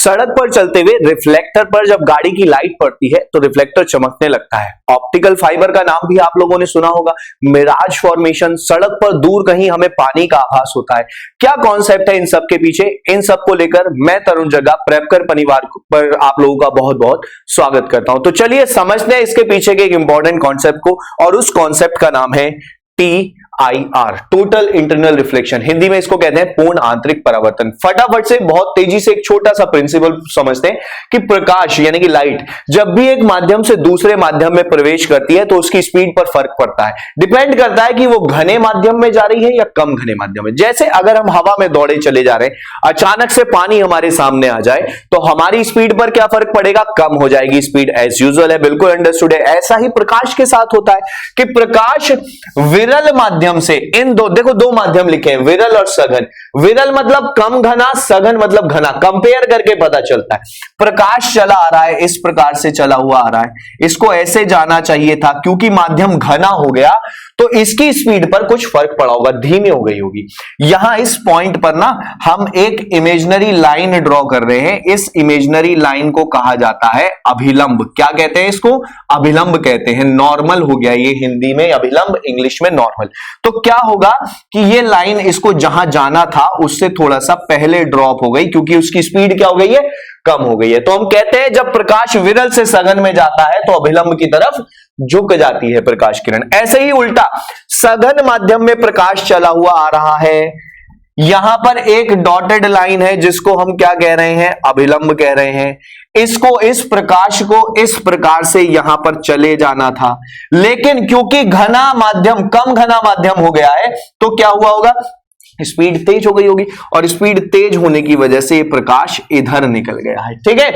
सड़क पर चलते हुए रिफ्लेक्टर पर जब गाड़ी की लाइट पड़ती है तो रिफ्लेक्टर चमकने लगता है। ऑप्टिकल फाइबर का नाम भी आप लोगों ने सुना होगा। मिराज फॉर्मेशन, सड़क पर दूर कहीं हमें पानी का आभास होता है। क्या कॉन्सेप्ट है इन सब के पीछे, इन सब को लेकर मैं तरुण जग्गा प्रेपकर परिवार पर आप लोगों का बहुत बहुत स्वागत करता हूं। तो चलिए समझते हैं इसके पीछे के एक इंपॉर्टेंट कॉन्सेप्ट को, और उस कॉन्सेप्ट का नाम है TIR, total internal reflection. Hindi में इसको कहते हैं पूर्ण आंतरिक परावर्तन। फटाफट से बहुत तेजी से एक छोटा सा प्रिंसिपल समझते हैं कि प्रकाश यानी कि लाइट जब भी एक माध्यम से दूसरे माध्यम में प्रवेश करती है तो उसकी स्पीड पर फर्क पड़ता है। डिपेंड करता है कि वो घने माध्यम में जा रही है या कम घने माध्यम में। जैसे अगर हम हवा में दौड़े चले जा रहे हैं, अचानक से पानी हमारे सामने आ जाए तो हमारी स्पीड पर क्या फर्क पड़ेगा, कम हो जाएगी स्पीड। एज यूजुअल है, बिल्कुल अंडरस्टूड है। ऐसा ही प्रकाश के साथ होता है कि प्रकाश विरल माध्यम से, इन दो माध्यम लिखे हैं, विरल और सघन। विरल मतलब कम घना, सघन मतलब घना। कंपेयर करके पता चलता है। प्रकाश चला आ रहा है, इस प्रकार से चला हुआ आ रहा है, इसको ऐसे जाना चाहिए था, क्योंकि माध्यम घना हो गया तो इसकी स्पीड पर कुछ फर्क पड़ा होगा, धीमी हो गई होगी। यहां इस पॉइंट पर ना हम एक इमेजिनरी लाइन ड्रॉ कर रहे हैं। इस इमेजिनरी लाइन को कहा जाता है अभिलंब। क्या कहते हैं इसको, अभिलंब कहते हैं। नॉर्मल हो गया ये हिंदी में अभिलंब, इंग्लिश में नॉर्मल। तो क्या होगा कि ये लाइन इसको जहां जाना था उससे थोड़ा सा पहले ड्रॉप हो गई, क्योंकि उसकी स्पीड क्या हो गई है, कम हो गई है। तो हम कहते हैं जब प्रकाश विरल से सघन में जाता है तो अभिलंब की तरफ झुक जाती है प्रकाश किरण। ऐसे ही उल्टा सघन माध्यम में प्रकाश चला हुआ आ रहा है, यहां पर एक डॉटेड लाइन है जिसको हम क्या कह रहे हैं, अभिलंब कह रहे हैं। इसको, इस प्रकाश को इस प्रकार से यहां पर चले जाना था, लेकिन क्योंकि घना माध्यम कम घना माध्यम हो गया है तो क्या हुआ होगा, स्पीड तेज हो गई होगी, और स्पीड तेज होने की वजह से ये प्रकाश इधर निकल गया है। ठीक है,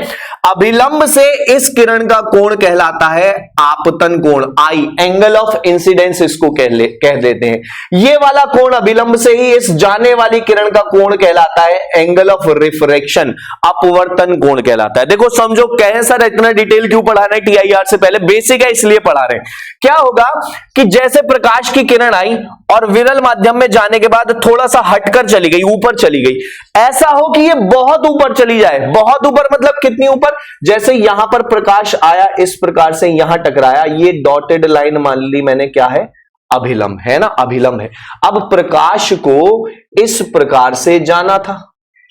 अभिलंब से इस किरण का कोण कहलाता है आपतन कोण, आई, एंगल ऑफ इंसिडेंस इसको कह देते हैं। ये वाला कोण अभिलंब से ही इस जाने वाली किरण का कोण कहलाता है एंगल ऑफ रिफ्रैक्शन, अपवर्तन कोण कहलाता है। देखो समझो, कहे सर इतना डिटेल क्यों पढ़ा रहे हैं TIR से पहले, बेसिक है इसलिए पढ़ा रहे हैं। क्या होगा कि जैसे प्रकाश की किरण आई और विरल माध्यम में जाने के बाद थोड़ा सा हटकर चली गई, ऊपर चली गई, ऐसा हो कि ये बहुत ऊपर चली जाए। बहुत ऊपर मतलब कितनी ऊपर, जैसे यहां पर प्रकाश आया, इस प्रकार से यहां टकराया, ये डॉटेड लाइन मान ली मैंने, क्या है, अभिलंब है ना, अभिलंब है। अब प्रकाश को इस प्रकार से जाना था,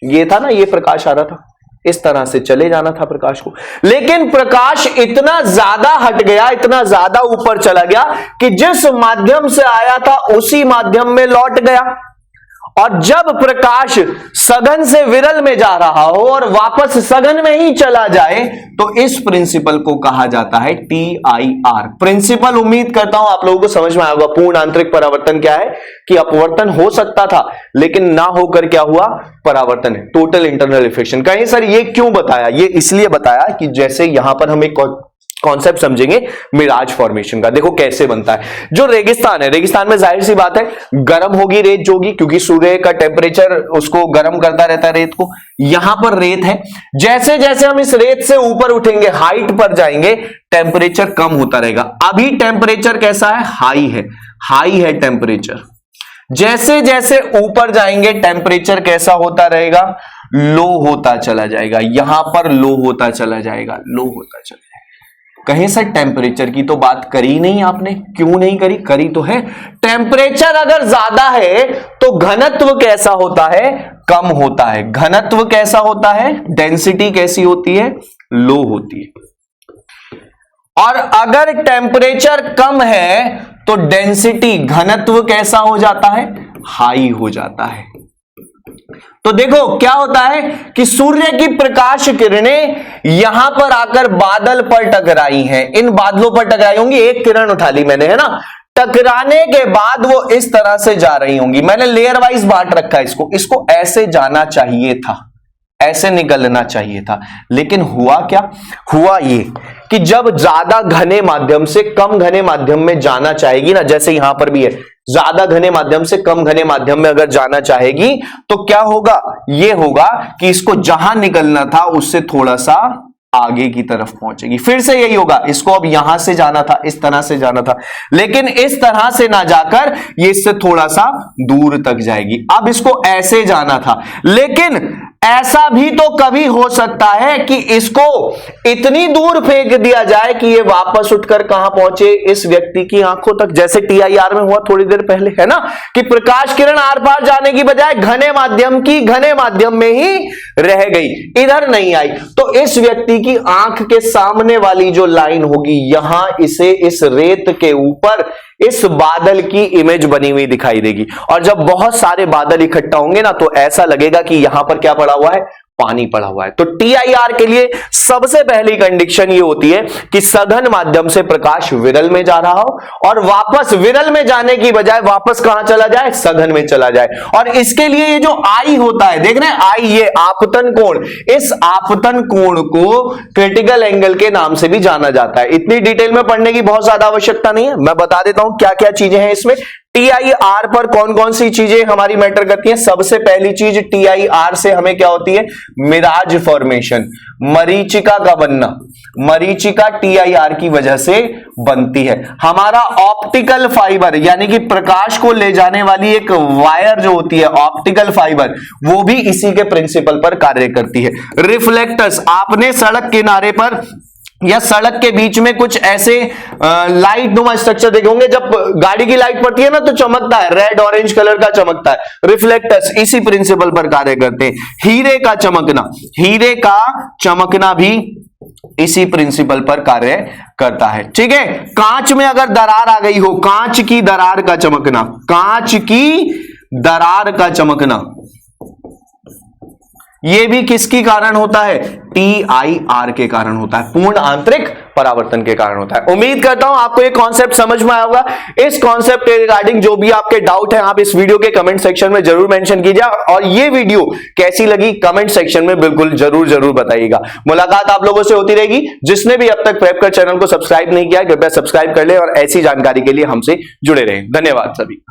ये था ना, ये प्रकाश आ रहा था, इस तरह से चले जाना था प्रकाश को, लेकिन प्रकाश इतना ज्यादा हट गया, इतना ज्यादा ऊपर चला गया कि जिस माध्यम से आया था उसी माध्यम में लौट गया। और जब प्रकाश सघन से विरल में जा रहा हो और वापस सघन में ही चला जाए तो इस प्रिंसिपल को कहा जाता है TIR प्रिंसिपल। उम्मीद करता हूं आप लोगों को समझ में आया होगा। पूर्ण आंतरिक परावर्तन क्या है कि अपवर्तन हो सकता था लेकिन ना होकर क्या हुआ, परावर्तन है, टोटल इंटरनल रिफ्लेक्शन। कहीं सर ये क्यों बताया, ये इसलिए बताया कि जैसे यहां पर हम एक कॉन्सेप्ट समझेंगे मिराज फॉर्मेशन का। देखो कैसे बनता है। जो रेगिस्तान है, रेगिस्तान में जाहिर सी बात है गर्म होगी रेत जो होगी, क्योंकि सूर्य का टेम्परेचर उसको गर्म करता रहता है रेत को। यहां पर रेत है, जैसे जैसे हम इस रेत से ऊपर उठेंगे, हाइट पर जाएंगे, टेम्परेचर कम होता रहेगा। अभी टेम्परेचर कैसा है, हाई है टेम्परेचर। जैसे जैसे ऊपर जाएंगे टेम्परेचर कैसा होता रहेगा, लो होता चला जाएगा। यहां पर लो होता चला जाएगा, लो होता चला जाएगा। कहीं सर टेम्परेचर की तो बात करी नहीं आपने, क्यों नहीं करी, करी तो है। टेम्परेचर अगर ज्यादा है तो घनत्व कैसा होता है, कम होता है। घनत्व कैसा होता है, डेंसिटी कैसी होती है, लो होती है। और अगर टेम्परेचर कम है तो डेंसिटी, घनत्व कैसा हो जाता है, हाई हो जाता है। तो देखो क्या होता है कि सूर्य की प्रकाश किरणें यहां पर आकर बादल पर टकराई हैं, इन बादलों पर टकराई होंगी। एक किरण उठा ली मैंने, है ना, टकराने के बाद वो इस तरह से जा रही होंगी। मैंने लेयर वाइज बांट रखा है इसको ऐसे जाना चाहिए था, ऐसे निकलना चाहिए था, लेकिन हुआ क्या, हुआ ये कि जब ज्यादा घने माध्यम से कम घने माध्यम में जाना चाहेगी ना, जैसे यहां पर भी है, ज्यादा घने माध्यम से कम घने माध्यम में अगर जाना चाहेगी तो क्या होगा, ये होगा कि इसको जहां निकलना था उससे थोड़ा सा आगे की तरफ पहुंचेगी। फिर से यही होगा, इसको अब यहां से जाना था, इस तरह से जाना था, लेकिन इस तरह से ना जाकर ये इससे थोड़ा सा दूर तक जाएगी। अब इसको ऐसे जाना था, लेकिन ऐसा भी तो कभी हो सकता है कि इसको इतनी दूर फेंक दिया जाए कि ये वापस उठकर कहां पहुंचे, इस व्यक्ति की आंखों तक, जैसे TIR में हुआ थोड़ी देर पहले, है ना, कि प्रकाश किरण आर पार जाने की बजाय घने माध्यम में ही रह गई, इधर नहीं आई। तो इस व्यक्ति की आंख के सामने वाली जो लाइन होगी, यहां इसे इस रेत के ऊपर इस बादल की इमेज बनी हुई दिखाई देगी। और जब बहुत सारे बादल इकट्ठा होंगे ना, तो ऐसा लगेगा कि यहां पर क्या पड़ा हुआ है, पानी पड़ा हुआ है। तो TIR के लिए सबसे पहली कंडीशन ये होती है कि सघन माध्यम से प्रकाश विरल में जा रहा हो और वापस विरल में जाने की बजाय वापस कहां चला जाए, सघन में चला जाए। और इसके लिए ये जो आई होता है, देख रहे हैं आई, ये आपतन कोण, इस आपतन कोण को क्रिटिकल एंगल के नाम से भी जाना जाता है। इतनी डिटेल में पढ़ने की बहुत ज्यादा आवश्यकता नहीं है, मैं बता देता हूं क्या क्या चीजें हैं इसमें। TIR पर कौन कौन सी चीजें हमारी मैटर करती हैं। सबसे पहली चीज TIR से हमें क्या होती है, मिराज फॉर्मेशन, मरीचिका का बनना। मरीचिका TIR की वजह से बनती है। हमारा ऑप्टिकल फाइबर यानी कि प्रकाश को ले जाने वाली एक वायर जो होती है, ऑप्टिकल फाइबर, वो भी इसी के प्रिंसिपल पर कार्य करती है। रिफ्लेक्टर्स, आपने सड़क किनारे पर या सड़क के बीच में कुछ ऐसे लाइट नुमा स्ट्रक्चर देखे होंगे, जब गाड़ी की लाइट पड़ती है ना तो चमकता है, रेड ऑरेंज कलर का चमकता है। रिफ्लेक्टर्स इसी प्रिंसिपल पर कार्य करते हैं। हीरे का चमकना भी इसी प्रिंसिपल पर कार्य करता है। ठीक है, कांच में अगर दरार आ गई हो, कांच की दरार का चमकना, यह भी किसके कारण होता है, TIR के कारण होता है, पूर्ण आंतरिक परावर्तन के कारण होता है। उम्मीद करता हूं आपको ये कॉन्सेप्ट समझ में आया होगा। इस कॉन्सेप्ट के रिगार्डिंग जो भी आपके डाउट है, आप इस वीडियो के कमेंट सेक्शन में जरूर मेंशन कीजिए, और ये वीडियो कैसी लगी कमेंट सेक्शन में बिल्कुल जरूर बताइएगा। मुलाकात आप लोगों से होती रहेगी। जिसने भी अब तक प्रेपकर चैनल को सब्सक्राइब नहीं किया, कृपया सब्सक्राइब कर ले और ऐसी जानकारी के लिए हमसे जुड़े रहें। धन्यवाद सभी।